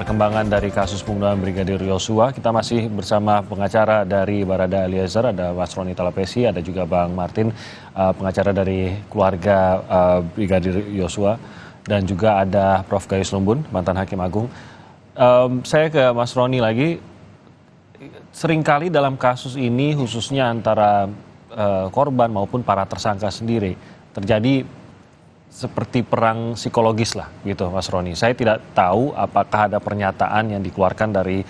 perkembangan dari kasus pembunuhan Brigadir Yosua. Kita masih bersama pengacara dari Barada Eliezer, ada Mas Roni Talapesi, ada juga Bang Martin, pengacara dari keluarga Brigadir Yosua, dan juga ada Prof. Gayus Lumbun, mantan Hakim Agung. Saya ke Mas Roni lagi. Seringkali dalam kasus ini, khususnya antara korban maupun para tersangka sendiri, terjadi seperti perang psikologis lah gitu, Mas Roni. Saya tidak tahu apakah ada pernyataan yang dikeluarkan dari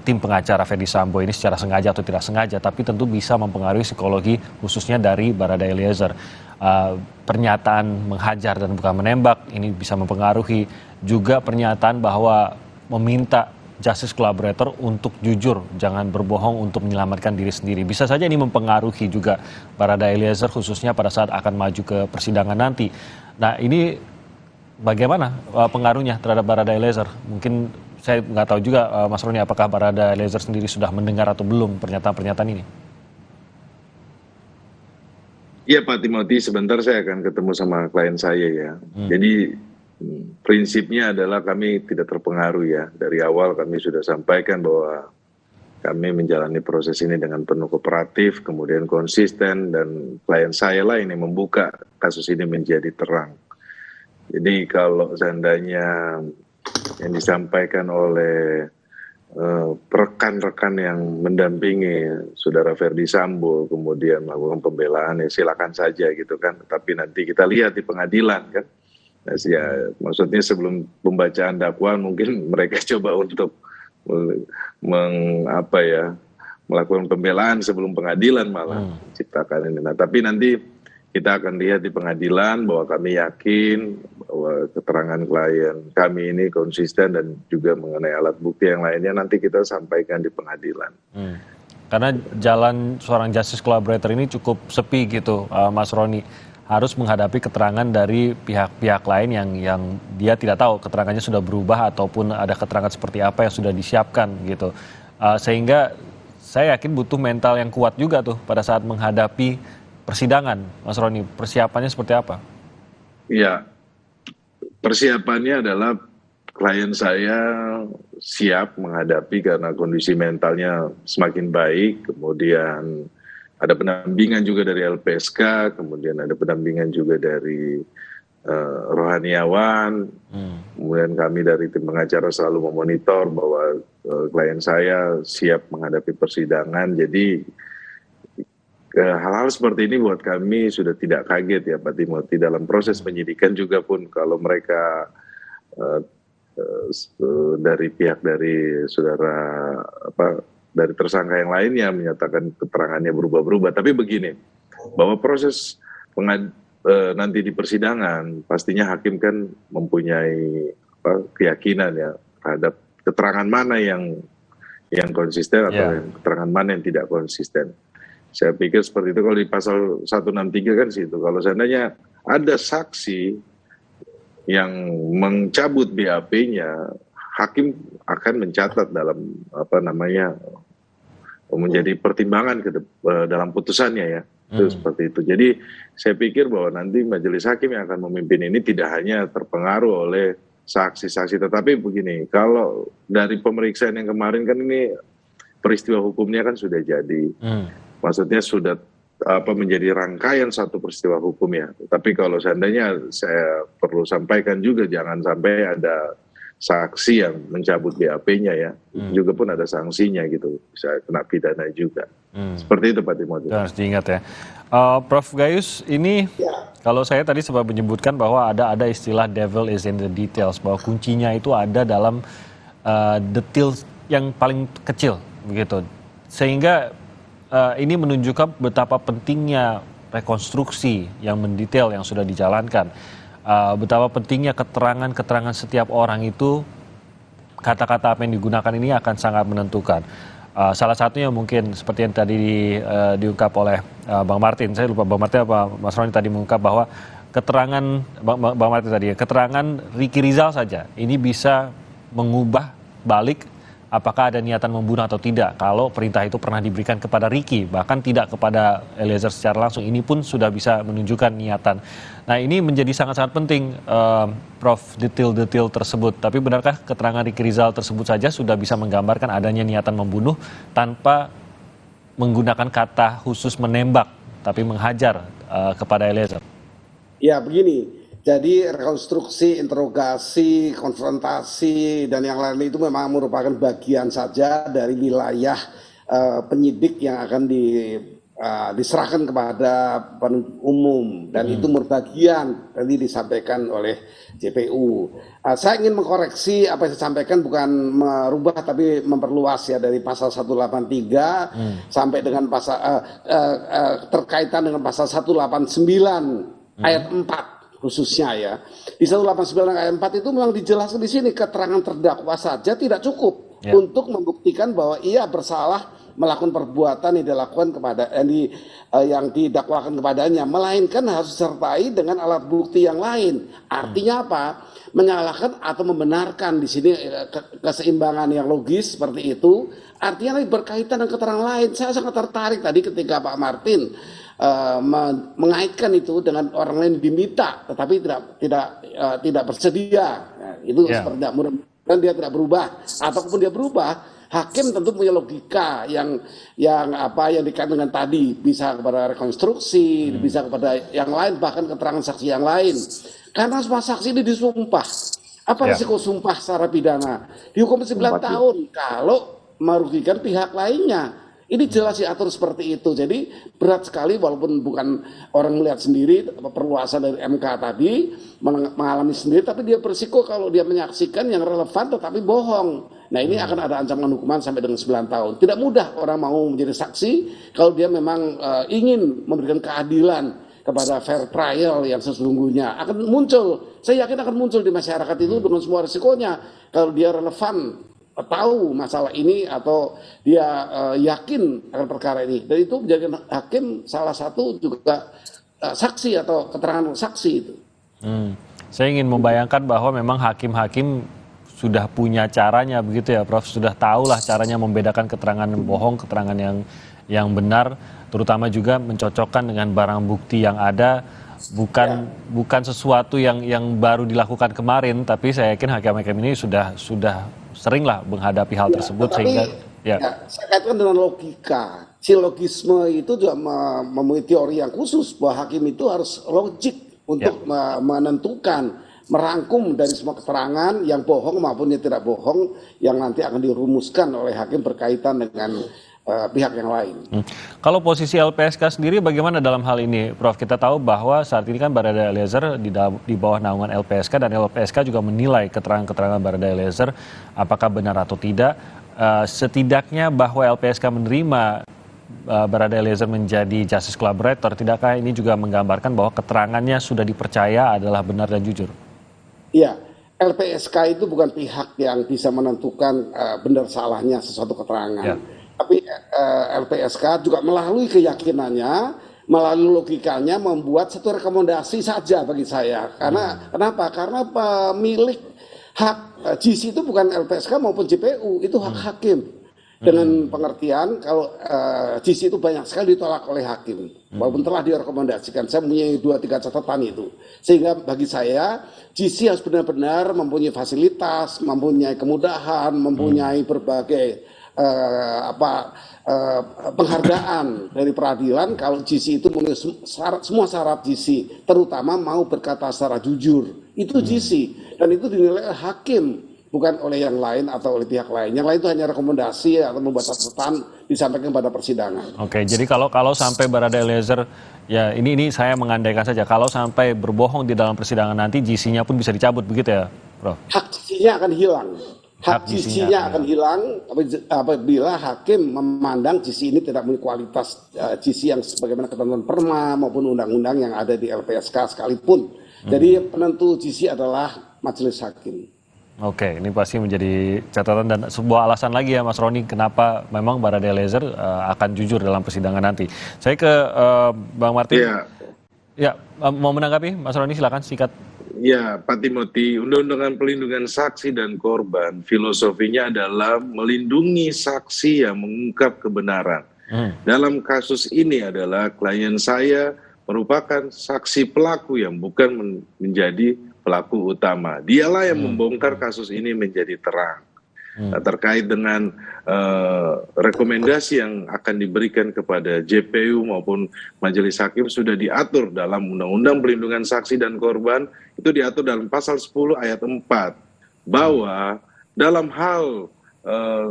tim pengacara Ferdy Sambo ini secara sengaja atau tidak sengaja, tapi tentu bisa mempengaruhi psikologi khususnya dari Barada Eliezer. Pernyataan menghajar dan bukan menembak ini bisa mempengaruhi, juga pernyataan bahwa meminta justice collaborator untuk jujur, jangan berbohong untuk menyelamatkan diri sendiri. Bisa saja ini mempengaruhi juga Barada Eliezer khususnya pada saat akan maju ke persidangan nanti. Nah, ini bagaimana pengaruhnya terhadap Barada Eliezer? Mungkin saya nggak tahu juga, Mas Roni, apakah Barada Eliezer sendiri sudah mendengar atau belum pernyataan-pernyataan ini? Iya Pak Timothy, sebentar saya akan ketemu sama klien saya ya. Jadi prinsipnya adalah kami tidak terpengaruh ya. Dari awal kami sudah sampaikan bahwa kami menjalani proses ini dengan penuh kooperatif, kemudian konsisten, dan klien saya lah ini membuka kasus ini menjadi terang. Jadi kalau seandainya yang disampaikan oleh rekan-rekan yang mendampingi saudara Ferdy Sambo kemudian melakukan pembelaan, ya silakan saja gitu kan. Tapi nanti kita lihat di pengadilan kan. Nah, ya, maksudnya sebelum pembacaan dakwaan mungkin mereka coba untuk melakukan pembelaan sebelum pengadilan malah menciptakan ini. Nah, tapi nanti kita akan lihat di pengadilan bahwa kami yakin bahwa keterangan klien kami ini konsisten, dan juga mengenai alat bukti yang lainnya nanti kita sampaikan di pengadilan. Karena jalan seorang justice collaborator ini cukup sepi gitu, Mas Roni. Harus menghadapi keterangan dari pihak-pihak lain yang dia tidak tahu keterangannya sudah berubah ataupun ada keterangan seperti apa yang sudah disiapkan gitu. Sehingga saya yakin butuh mental yang kuat juga tuh pada saat menghadapi persidangan, Mas Roni. Persiapannya seperti apa? Iya, persiapannya adalah klien saya siap menghadapi karena kondisi mentalnya semakin baik, kemudian ada pendampingan juga dari LPSK, kemudian ada pendampingan juga dari rohaniawan, kemudian kami dari tim pengacara selalu memonitor bahwa klien saya siap menghadapi persidangan. Jadi hal-hal seperti ini buat kami sudah tidak kaget ya Pak Timothy. Dalam proses penyidikan juga pun kalau mereka dari pihak dari saudara dari tersangka yang lainnya menyatakan keterangannya berubah-berubah. Tapi begini, bahwa proses nanti di persidangan pastinya hakim kan mempunyai keyakinan ya terhadap keterangan mana yang konsisten atau yang keterangan mana yang tidak konsisten. Saya pikir seperti itu. Kalau di pasal 163 kan situ, kalau seandainya ada saksi yang mencabut BAP-nya, hakim akan mencatat dalam menjadi pertimbangan dalam putusannya ya. Itu seperti itu. Jadi saya pikir bahwa nanti majelis hakim yang akan memimpin ini tidak hanya terpengaruh oleh saksi-saksi, tetapi begini, kalau dari pemeriksaan yang kemarin kan ini peristiwa hukumnya kan sudah jadi. Maksudnya sudah menjadi rangkaian satu peristiwa hukum ya. Tapi kalau seandainya saya perlu sampaikan juga, jangan sampai ada saksi yang mencabut BAP-nya ya, juga pun ada sanksinya gitu, bisa kena pidana juga. Seperti itu Pak Timothy. Harus diingat ya. Prof. Gayus, ini kalau saya tadi sempat menyebutkan bahwa ada istilah devil is in the details, bahwa kuncinya itu ada dalam detail yang paling kecil begitu. Sehingga ini menunjukkan betapa pentingnya rekonstruksi yang mendetail yang sudah dijalankan. Betapa pentingnya keterangan-keterangan setiap orang itu, kata-kata apa yang digunakan ini akan sangat menentukan. Salah satunya mungkin seperti yang tadi diungkap oleh Bang Martin, saya lupa Bang Martin apa Mas Roni tadi mengungkap bahwa keterangan Bang Martin tadi, keterangan Ricky Rizal saja ini bisa mengubah balik apakah ada niatan membunuh atau tidak. Kalau perintah itu pernah diberikan kepada Ricky, bahkan tidak kepada Eliezer secara langsung, ini pun sudah bisa menunjukkan niatan. Nah, ini menjadi sangat-sangat penting, Prof, detail-detail tersebut. Tapi benarkah keterangan Ricky Rizal tersebut saja sudah bisa menggambarkan adanya niatan membunuh tanpa menggunakan kata khusus menembak, tapi menghajar kepada Eliezer? Ya begini, jadi rekonstruksi, interogasi, konfrontasi, dan yang lain itu memang merupakan bagian saja dari wilayah penyidik yang akan diserahkan kepada penuntut umum, dan itu berbagian tadi disampaikan oleh JPU. Saya ingin mengkoreksi apa yang saya sampaikan, bukan merubah tapi memperluas ya, dari pasal 183 sampai dengan pasal terkaitan dengan pasal 189 ayat 4 khususnya ya. Di 189 ayat 4 itu memang dijelaskan di sini keterangan terdakwa saja tidak cukup untuk membuktikan bahwa ia bersalah melakukan perbuatan yang dilakukan kepada yang didakwakan kepadanya, melainkan harus disertai dengan alat bukti yang lain. Artinya apa? Menyalahkan atau membenarkan. Di sini keseimbangan yang logis seperti itu. Artinya berkaitan dengan keterangan lain. Saya sangat tertarik tadi ketika Pak Martin mengaitkan itu dengan orang lain diminta tetapi tidak bersedia. Nah, itu seperti tidak mudah, dan dia tidak berubah, ataupun dia berubah, hakim tentu punya logika yang dikaitkan dengan tadi, bisa kepada rekonstruksi, bisa kepada yang lain, bahkan keterangan saksi yang lain. Karena semua saksi ini disumpah. Apa risiko sumpah secara pidana? Dihukum 9 tahun kalau merugikan pihak lainnya. Ini jelas diatur seperti itu. Jadi berat sekali, walaupun bukan orang melihat sendiri, perluasan dari MK tadi mengalami sendiri, tapi dia berisiko kalau dia menyaksikan yang relevan tetapi bohong. Nah, ini akan ada ancaman hukuman sampai dengan 9 tahun. Tidak mudah orang mau menjadi saksi kalau dia memang ingin memberikan keadilan kepada fair trial yang sesungguhnya. Akan muncul, saya yakin akan muncul di masyarakat itu dengan semua risikonya. Kalau dia relevan, tahu masalah ini, atau dia yakin akan perkara ini, dan itu menjadikan hakim salah satu juga saksi atau keterangan saksi itu. Saya ingin membayangkan bahwa memang hakim-hakim sudah punya caranya begitu ya, Prof, sudah tahulah caranya membedakan keterangan bohong, keterangan yang benar, terutama juga mencocokkan dengan barang bukti yang ada. Bukan sesuatu yang baru dilakukan kemarin, tapi saya yakin hakim-hakim ini sudah seringlah menghadapi hal tersebut, sehingga saya kaitkan dengan logika. Silogisme itu juga memiliki teori yang khusus bahwa hakim itu harus logik untuk menentukan, merangkum dari semua keterangan yang bohong maupun yang tidak bohong yang nanti akan dirumuskan oleh hakim berkaitan dengan pihak yang lain. Kalau posisi LPSK sendiri bagaimana dalam hal ini, Prof? Kita tahu bahwa saat ini kan Barada Eliezer di bawah naungan LPSK, dan LPSK juga menilai keterangan-keterangan Barada Eliezer apakah benar atau tidak. Setidaknya bahwa LPSK menerima Barada Eliezer menjadi justice collaborator, tidakkah ini juga menggambarkan bahwa keterangannya sudah dipercaya adalah benar dan jujur? Iya, LPSK itu bukan pihak yang bisa menentukan benar salahnya sesuatu keterangan. Tapi LPSK juga melalui keyakinannya, melalui logikanya membuat satu rekomendasi saja bagi saya. Karena kenapa? Karena pemilik hak GC itu bukan LPSK maupun JPU, itu hak hakim. Dengan pengertian kalau GC itu banyak sekali ditolak oleh hakim, walaupun telah direkomendasikan. Saya punya 2-3 catatan itu. Sehingga bagi saya GC harus benar-benar mempunyai fasilitas, mempunyai kemudahan, mempunyai berbagai penghargaan dari peradilan kalau GC itu memenuhi semua syarat GC, terutama mau berkata secara jujur. Itu GC, dan itu dinilai hakim, bukan oleh yang lain atau oleh pihak lain. Yang lain itu hanya rekomendasi atau membuat catatan disampaikan pada persidangan. Oke, jadi kalau sampai Barada Eliezer, ya ini saya mengandaikan saja, kalau sampai berbohong di dalam persidangan nanti GC-nya pun bisa dicabut begitu ya, Prof? Hak GC-nya akan hilang. Hak GC-nya akan hilang apabila hakim memandang GC ini tidak memiliki kualitas GC yang sebagaimana ketentuan Perma maupun undang-undang yang ada di LPSK sekalipun. Jadi penentu GC adalah majelis hakim. Oke, ini pasti menjadi catatan dan sebuah alasan lagi ya Mas Roni, kenapa memang Barada Eliezer akan jujur dalam persidangan nanti. Saya ke Bang Martin. Ya, mau menanggapi Mas Roni, silakan singkat. Ya, Pak Timothy, Undang-Undang Pelindungan Saksi dan Korban, filosofinya adalah melindungi saksi yang mengungkap kebenaran. Dalam kasus ini adalah klien saya merupakan saksi pelaku yang bukan menjadi pelaku utama. Dialah yang membongkar kasus ini menjadi terang. Terkait dengan rekomendasi yang akan diberikan kepada JPU maupun Majelis Hakim sudah diatur dalam Undang-Undang Perlindungan Saksi dan Korban, itu diatur dalam pasal 10 ayat 4 bahwa dalam hal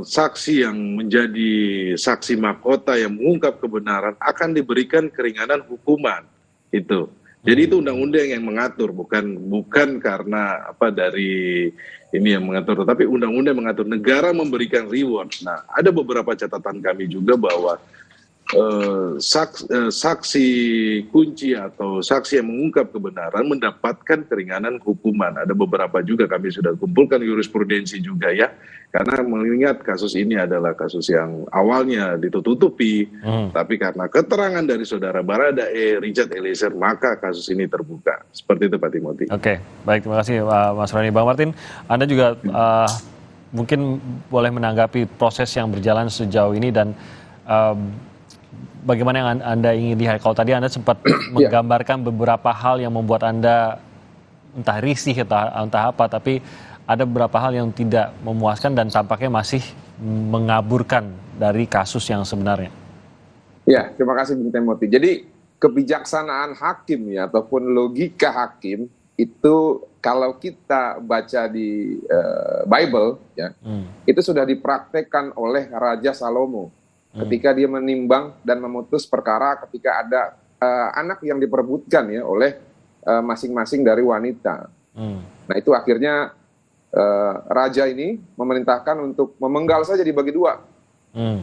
saksi yang menjadi saksi mahkota yang mengungkap kebenaran akan diberikan keringanan hukuman itu. Jadi itu undang-undang yang mengatur, bukan karena dari ini yang mengatur, tetapi undang-undang mengatur, negara memberikan reward. Nah, ada beberapa catatan kami juga bahwa saksi kunci atau saksi yang mengungkap kebenaran mendapatkan keringanan hukuman. Ada beberapa juga kami sudah kumpulkan jurisprudensi juga ya, karena mengingat kasus ini adalah kasus yang awalnya ditutupi, tapi karena keterangan dari saudara Baradae, Richard Eliezer, maka kasus ini terbuka. Seperti itu Pak Timothy. Oke, baik, terima kasih Mas Roni. Bang Martin, Anda juga mungkin boleh menanggapi proses yang berjalan sejauh ini dan bagaimana yang Anda ingin lihat. Kalau tadi Anda sempat menggambarkan beberapa hal yang membuat Anda entah risih entah apa, tapi ada beberapa hal yang tidak memuaskan dan tampaknya masih mengaburkan dari kasus yang sebenarnya. Ya, terima kasih Bung Timothy. Jadi kebijaksanaan hakim ya ataupun logika hakim itu kalau kita baca di Bible ya, itu sudah dipraktekkan oleh Raja Salomo ketika dia menimbang dan memutus perkara ketika ada anak yang diperebutkan ya oleh masing-masing dari wanita. Nah itu akhirnya raja ini memerintahkan untuk memenggal saja dibagi dua.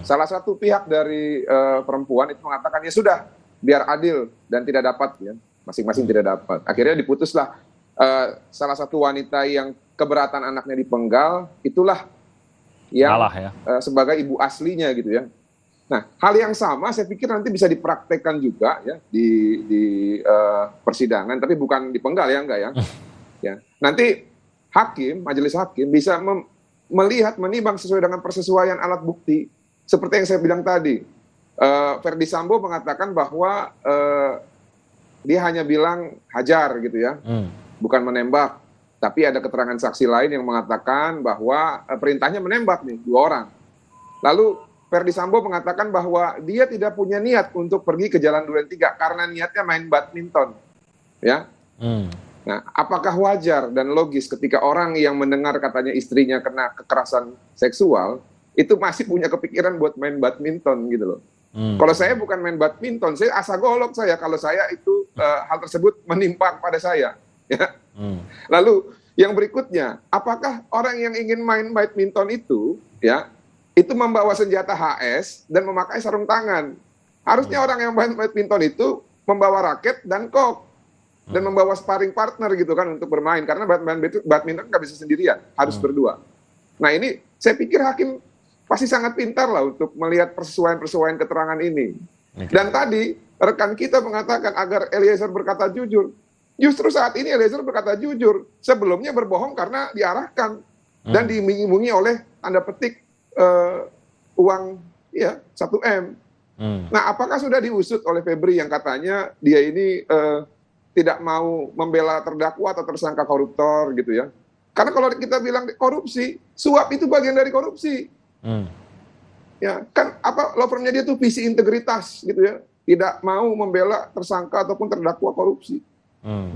Salah satu pihak dari perempuan itu mengatakan ya sudah biar adil dan tidak dapat ya, masing-masing tidak dapat. Akhirnya diputuslah salah satu wanita yang keberatan anaknya dipenggal itulah yang sebagai ibu aslinya gitu ya. Nah hal yang sama saya pikir nanti bisa dipraktekkan juga ya di persidangan, tapi bukan dipenggal ya enggak ya. Ya nanti hakim, majelis hakim bisa melihat, menimbang sesuai dengan persesuaian alat bukti. Seperti yang saya bilang tadi, Verdi Sambo mengatakan bahwa dia hanya bilang hajar gitu ya, bukan menembak. Tapi ada keterangan saksi lain yang mengatakan bahwa perintahnya menembak nih, 2 orang. Lalu Verdi Sambo mengatakan bahwa dia tidak punya niat untuk pergi ke Jalan Duren 3 karena niatnya main badminton. Ya. Nah, apakah wajar dan logis ketika orang yang mendengar katanya istrinya kena kekerasan seksual, itu masih punya kepikiran buat main badminton gitu loh. Kalau saya bukan main badminton, saya asa golok saya kalau saya itu hal tersebut menimpa pada saya. Ya. Lalu yang berikutnya, apakah orang yang ingin main badminton itu, ya, itu membawa senjata HS dan memakai sarung tangan? Harusnya orang yang main badminton itu membawa raket dan kok. Dan membawa sparring partner gitu kan untuk bermain. Karena badminton nggak bisa sendirian, harus berdua. Nah ini saya pikir hakim pasti sangat pintar lah untuk melihat persesuaian keterangan ini. Dan tadi rekan kita mengatakan agar Eliezer berkata jujur. Justru saat ini Eliezer berkata jujur. Sebelumnya berbohong karena diarahkan. Dan diiming-imingi oleh tanda petik uang ya 1M. Nah apakah sudah diusut oleh Febri yang katanya dia ini tidak mau membela terdakwa atau tersangka koruptor gitu ya. Karena kalau kita bilang korupsi, suap itu bagian dari korupsi. Ya, kan law firmnya dia tuh visi integritas gitu ya. Tidak mau membela tersangka ataupun terdakwa korupsi.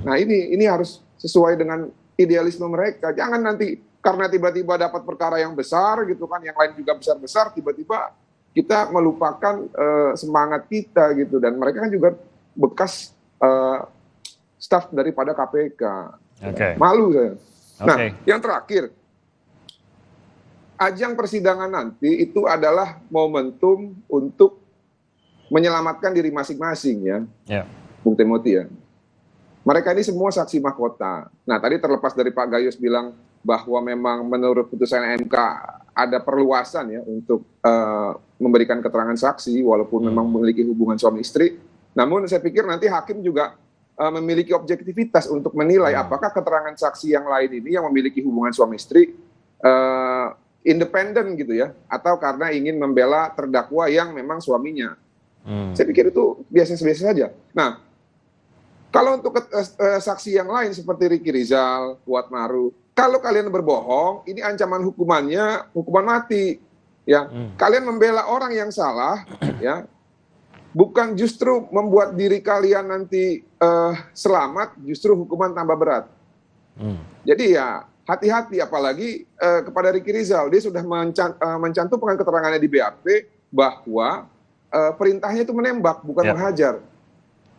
Nah, ini harus sesuai dengan idealisme mereka. Jangan nanti karena tiba-tiba dapat perkara yang besar gitu kan, yang lain juga besar-besar, tiba-tiba kita melupakan semangat kita gitu. Dan mereka kan juga bekas staf daripada KPK. Malu saya. Nah, yang terakhir, ajang persidangan nanti itu adalah momentum untuk menyelamatkan diri masing-masing ya, Bung Timothy ya. Mereka ini semua saksi mahkota. Nah, tadi terlepas dari Pak Gayus bilang bahwa memang menurut putusan MK ada perluasan ya untuk memberikan keterangan saksi walaupun memang memiliki hubungan suami istri. Namun saya pikir nanti hakim juga memiliki objektivitas untuk menilai apakah keterangan saksi yang lain ini yang memiliki hubungan suami istri independen gitu ya, atau karena ingin membela terdakwa yang memang suaminya. Saya pikir itu biasa-biasa saja. Nah, kalau untuk saksi yang lain seperti Ricky Rizal, Kuat Maruf, kalau kalian berbohong, ini ancaman hukumannya hukuman mati. Ya, kalian membela orang yang salah, ya, bukan justru membuat diri kalian nanti selamat, justru hukuman tambah berat. Jadi ya hati-hati, apalagi kepada Ricky Rizal, dia sudah mencantumkan keterangannya di BAP bahwa perintahnya itu menembak, bukan menghajar.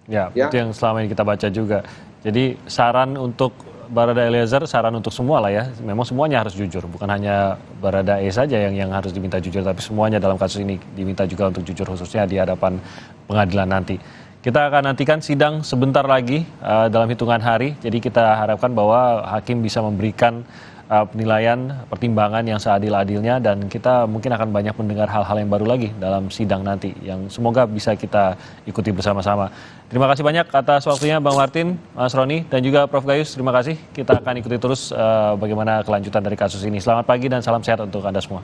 Ya, itu yang selama ini kita baca juga. Jadi saran untuk Barada Eliezer, saran untuk semua lah ya. Memang semuanya harus jujur, bukan hanya Barada E saja yang harus diminta jujur, tapi semuanya dalam kasus ini diminta juga untuk jujur, khususnya di hadapan pengadilan nanti. Kita akan nantikan sidang sebentar lagi dalam hitungan hari. Jadi kita harapkan bahwa hakim bisa memberikan penilaian, pertimbangan yang seadil-adilnya, dan kita mungkin akan banyak mendengar hal-hal yang baru lagi dalam sidang nanti yang semoga bisa kita ikuti bersama-sama. Terima kasih banyak atas waktunya Bang Martin, Mas Roni, dan juga Prof. Gayus. Terima kasih. Kita akan ikuti terus bagaimana kelanjutan dari kasus ini. Selamat pagi dan salam sehat untuk Anda semua.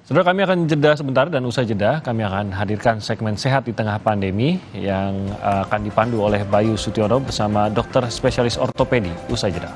Saudara, kami akan jeda sebentar, dan usai jeda kami akan hadirkan segmen Sehat di Tengah Pandemi yang akan dipandu oleh Bayu Sutiono bersama dokter spesialis ortopedi. Usai jeda.